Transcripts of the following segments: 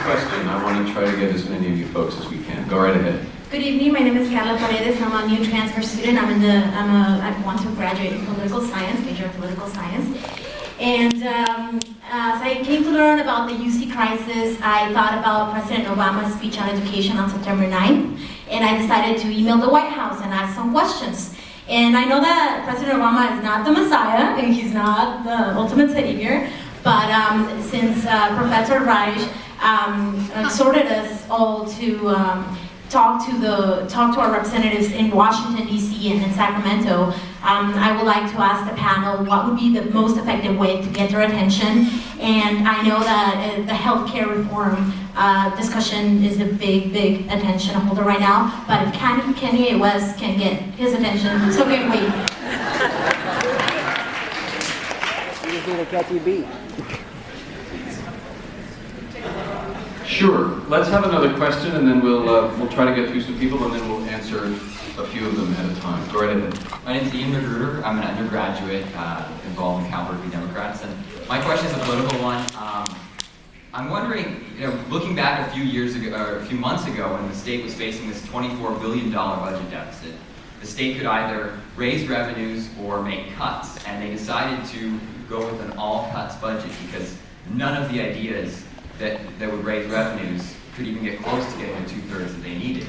question. I want to try to get as many of you folks as we can. Go right ahead. Good evening. My name is Carla Paredes. I'm a new transfer student. I want to graduate in political science, major in political science. And as I came to learn about the UC crisis, I thought about President Obama's speech on education on September 9th, and I decided to email the White House and ask some questions. And I know that President Obama is not the Messiah, and he's not the ultimate savior, but since Professor Raj exhorted us all to talk to our representatives in Washington, D.C. and in Sacramento, I would like to ask the panel what would be the most effective way to get their attention. And I know that the healthcare reform discussion is a big attention holder right now, but if Kanye West can get his attention, so can we. You just need a catchy beat. Sure. Let's have another question, and then we'll try to get through some people, and then we'll answer a few of them at a time. Go right ahead. My name is Ian Magruder. I'm an undergraduate involved in Cal Berkeley Democrats, and my question is a political one. I'm wondering, looking back a few years ago, or a few months ago, when the state was facing this $24 billion budget deficit, the state could either raise revenues or make cuts, and they decided to go with an all-cuts budget because none of the ideas that would raise revenues could even get close to getting the 2/3 that they needed.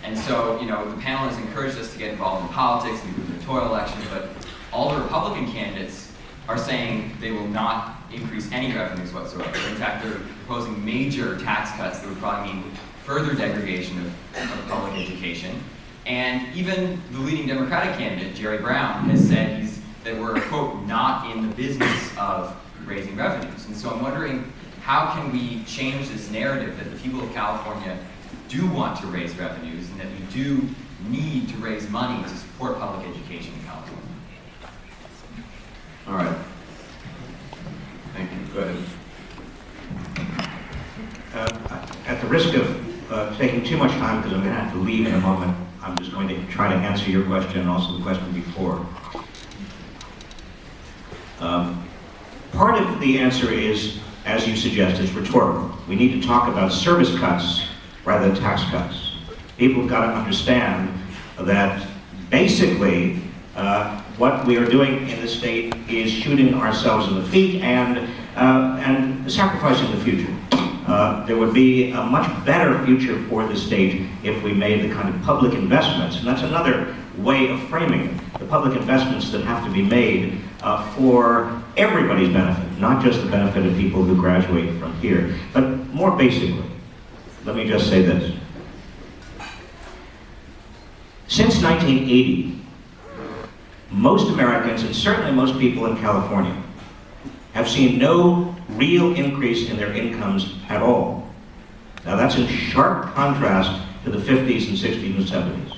And so, the panel has encouraged us to get involved in politics and gubernatorial elections, but all the Republican candidates are saying they will not increase any revenues whatsoever. In fact, they're proposing major tax cuts that would probably mean further degradation of public education. And even the leading Democratic candidate, Jerry Brown, has said that we're, quote, not in the business of raising revenues. And so I'm wondering, how can we change this narrative that the people of California do want to raise revenues and that we do need to raise money to support public education in California? All right. Thank you. Go ahead. At the risk of taking too much time, because I'm going to have to leave in a moment, I'm just going to try to answer your question and also the question before. Part of the answer is, as you suggest, is rhetorical. We need to talk about service cuts rather than tax cuts. People have got to understand that basically what we are doing in the state is shooting ourselves in the feet and sacrificing the future. There would be a much better future for the state if we made the kind of public investments, and that's another way of framing it, the public investments that have to be made for everybody's benefit, not just the benefit of people who graduate from here. But more basically, let me just say this. Since 1980, most Americans, and certainly most people in California, have seen no real increase in their incomes at all. Now that's in sharp contrast to the 50s and 60s and 70s.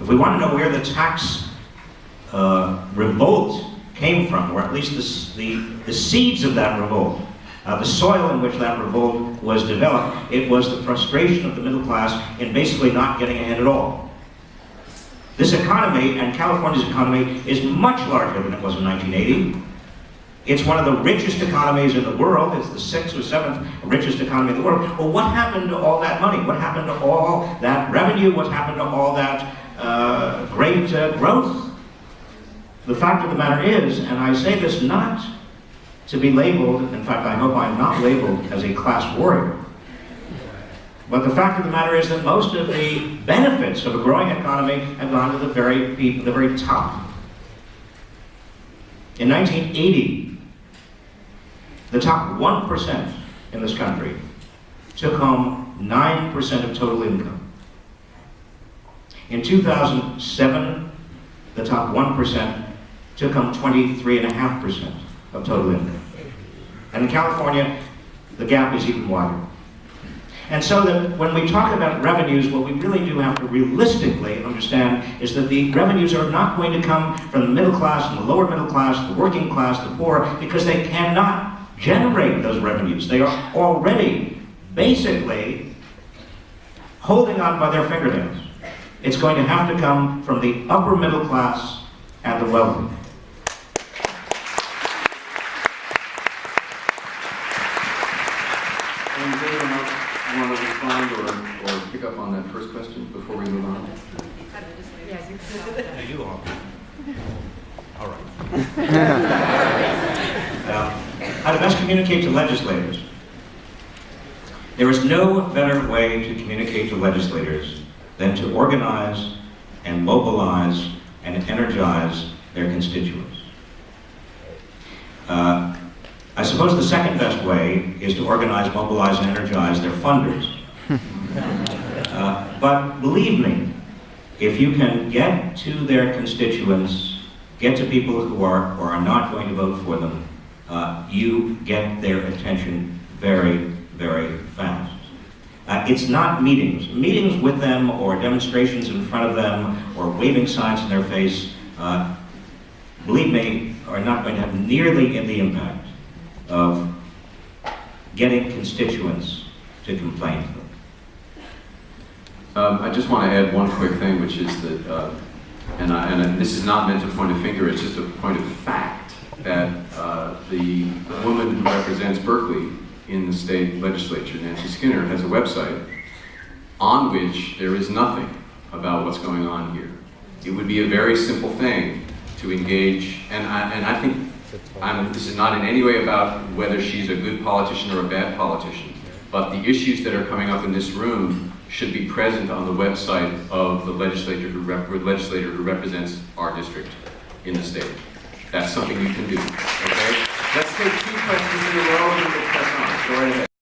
If we want to know where the tax revolt came from, or at least the seeds of that revolt, the soil in which that revolt was developed, it was the frustration of the middle class in basically not getting ahead at all. This economy, and California's economy, is much larger than it was in 1980. It's one of the richest economies in the world. It's the 6th or 7th richest economy in the world. Well, what happened to all that money? What happened to all that revenue? What happened to all that great growth? The fact of the matter is, and I say this not to be labeled, in fact I hope I'm not labeled as a class warrior, but the fact of the matter is that most of the benefits of a growing economy have gone to the very people, the very top. In 1980, the top 1% in this country took home 9% of total income. In 2007, the top 1% took home 23.5% of total income. And in California, the gap is even wider. And so that when we talk about revenues, what we really do have to realistically understand is that the revenues are not going to come from the middle class and the lower middle class, the working class, the poor, because they cannot generate those revenues. They are already basically holding on by their fingernails. It's going to have to come from the upper middle class and the wealthy. else want to respond or pick up on that first question before we move on? You are. All right. How to best communicate to legislators. There is no better way to communicate to legislators than to organize and mobilize and energize their constituents. I suppose the second best way is to organize, mobilize, and energize their funders. But believe me, if you can get to their constituents, get to people who are not going to vote for them, you get their attention very, very fast. It's not meetings. Meetings with them or demonstrations in front of them or waving signs in their face, believe me, are not going to have nearly the impact of getting constituents to complain to them. I just want to add one quick thing, which is that, and this is not meant to point a finger, it's just a point of fact, that the woman who represents Berkeley in the state legislature, Nancy Skinner, has a website on which there is nothing about what's going on here. It would be a very simple thing to engage, and I think this is not in any way about whether she's a good politician or a bad politician, but the issues that are coming up in this room should be present on the website of the legislator who represents our district in the state. That's something you can do, okay? Let's take 2 questions in a row and we'll press on. Go right ahead.